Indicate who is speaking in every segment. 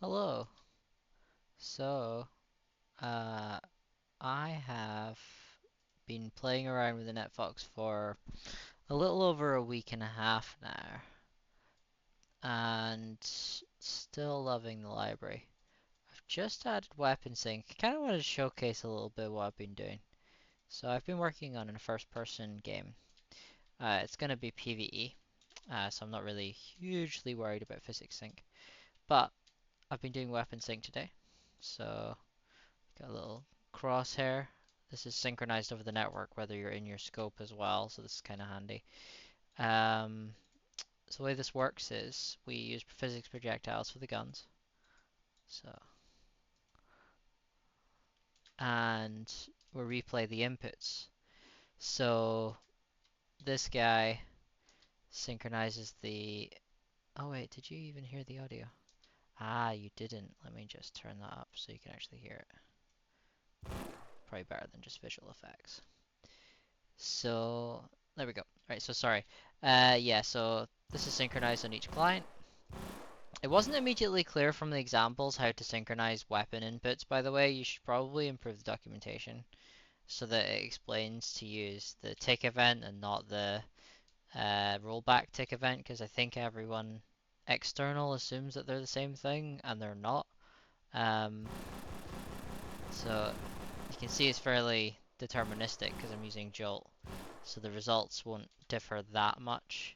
Speaker 1: Hello. So, uh, I have been playing around with the Netfox for a little over a week and a half now, and still loving the library. I've just added weapon sync. I kind of wanted to showcase a little bit what I've been doing. So I've been working on a first-person game. It's going to be PvE, so I'm not really hugely worried about physics sync. But I've been doing weapon sync today, so got a little crosshair. This is synchronized over the network whether you're in your scope as well, so this is kind of handy. Um, so the way this works is we use physics projectiles for the guns. So, and we replay the inputs. So this guy synchronizes the. Oh wait, did you even hear the audio? Ah, you didn't. Let me just turn that up so you can actually hear it. Probably better than just visual effects. So there we go. Right, so sorry. Yeah, so this is synchronized on each client. It wasn't immediately clear from the examples how to synchronize weapon inputs, by the way. You should probably improve the documentation so that it explains to use the tick event and not the rollback tick event, because I think everyone external assumes that they're the same thing and they're not. Um, so you can see it's fairly deterministic because I'm using jolt. So the results won't differ that much.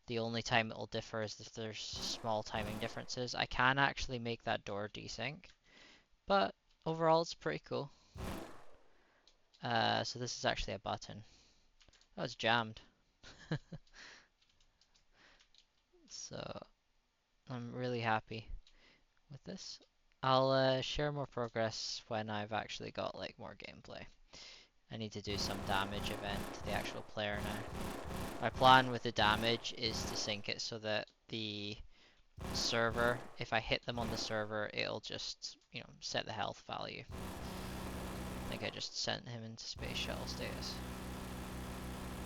Speaker 1: The only time it will differ is if there's small timing differences. I can actually make that door desync, but overall it's pretty cool. So this is actually a button. Oh, it's jammed. So I'm really happy with this. I'll share more progress when I've actually got like more gameplay. I need to do some damage event to the actual player now. My plan with the damage is to sync it so that the server, if I hit them on the server, it'll just, set the health value. I think I just sent him into space shuttle status.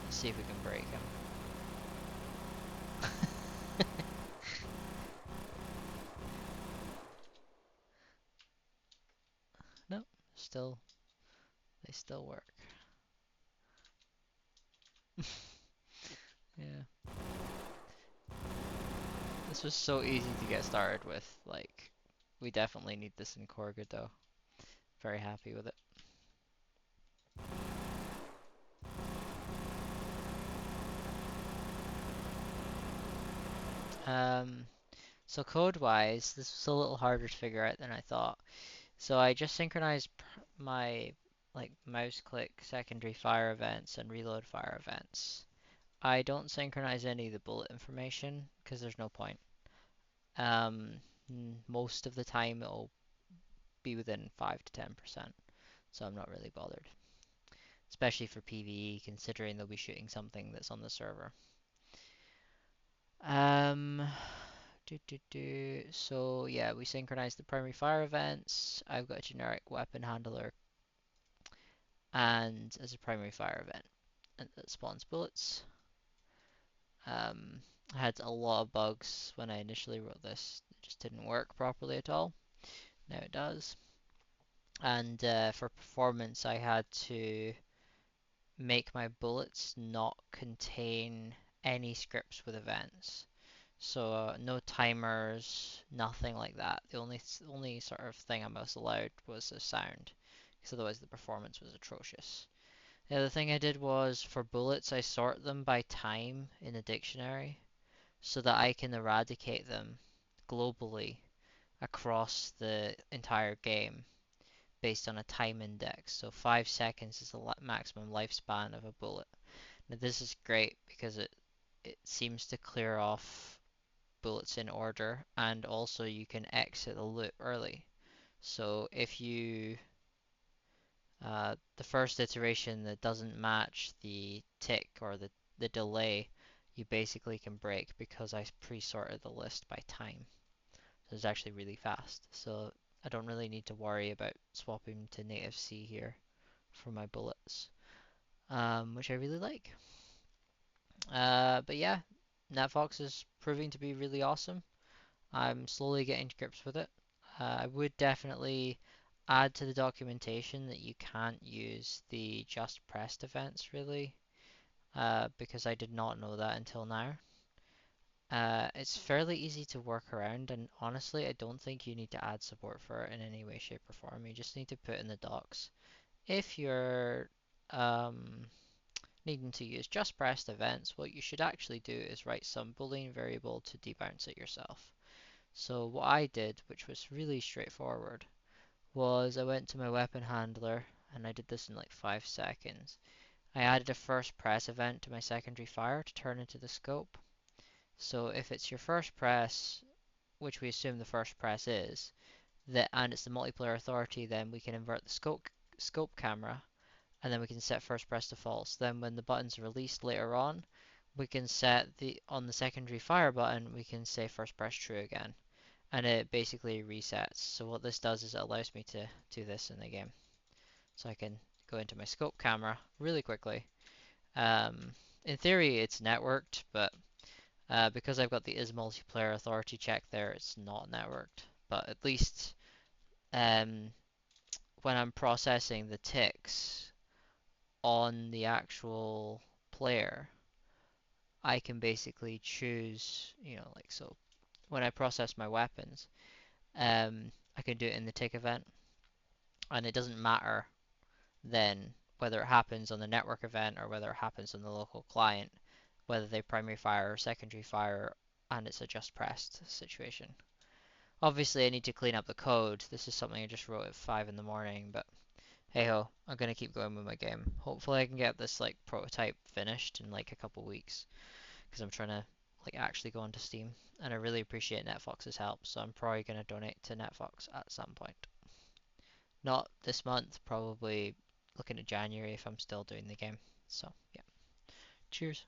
Speaker 1: Let's see if we can break him. No, still, they still work. Yeah. This was so easy to get started with, like, we definitely need this in core godot. Very happy with it. Um, so code-wise, this was a little harder to figure out than I thought. So I just synchronized my like mouse click secondary fire events and reload fire events. I don't synchronize any of the bullet information because there's no point. Um, Most of the time it'll be within 5 to 10%, so I'm not really bothered. Especially for PvE, considering they'll be shooting something that's on the server. Um, So yeah, we synchronize the primary fire events. I've got a generic weapon handler and as a primary fire event and that spawns bullets. I had a lot of bugs when I initially wrote this. It just didn't work properly at all. Now it does. And for performance, I had to make my bullets not contain any scripts with events. So no timers, nothing like that. The only sort of thing I was allowed was the sound, because otherwise the performance was atrocious. The other thing I did was for bullets, I sort them by time in the dictionary so that I can eradicate them globally across the entire game based on a time index. So 5 seconds is the maximum lifespan of a bullet. Now this is great because it seems to clear off bullets in order, and also you can exit the loop early. So if you the first iteration that doesn't match the tick or the delay, you basically can break because I pre-sorted the list by time. So it's actually really fast. So I don't really need to worry about swapping to native C here for my bullets, which I really like. But yeah, Netfox is proving to be really awesome. I'm slowly getting to grips with it. I would definitely add to the documentation that you can't use the just pressed events really, because I did not know that until now. It's fairly easy to work around, and honestly, I don't think you need to add support for it in any way, shape, or form. You just need to put in the docs. If you're um, needing to use just pressed events, what you should actually do is write some Boolean variable to debounce it yourself. So what I did, which was really straightforward, was I went to my weapon handler and I did this in like 5 seconds. I added a first press event to my secondary fire to turn into the scope. So if it's your first press, which we assume the first press is, that and it's the multiplayer authority, then we can invert the scope camera, and then we can set first press to false. Then when the button's released later on, we can set the on the secondary fire button, we can say first press true again, and it basically resets. So what this does is it allows me to do this in the game. So I can go into my scope camera really quickly. Um, in theory, it's networked, but because I've got the is multiplayer authority check there, it's not networked. But at least um, when I'm processing the ticks on the actual player, I can basically choose, like so. When I process my weapons, I can do it in the tick event, and it doesn't matter then whether it happens on the network event or whether it happens on the local client, whether they primary fire or secondary fire, and it's a just pressed situation. Obviously, I need to clean up the code. This is something I just wrote at 5 in the morning, but hey ho, I'm gonna keep going with my game. Hopefully, I can get this like prototype finished in like a couple weeks because I'm trying to like actually go onto Steam, and I really appreciate Netfox's help. So I'm probably gonna donate to Netfox at some point. Not this month, probably looking at January if I'm still doing the game. So yeah, cheers.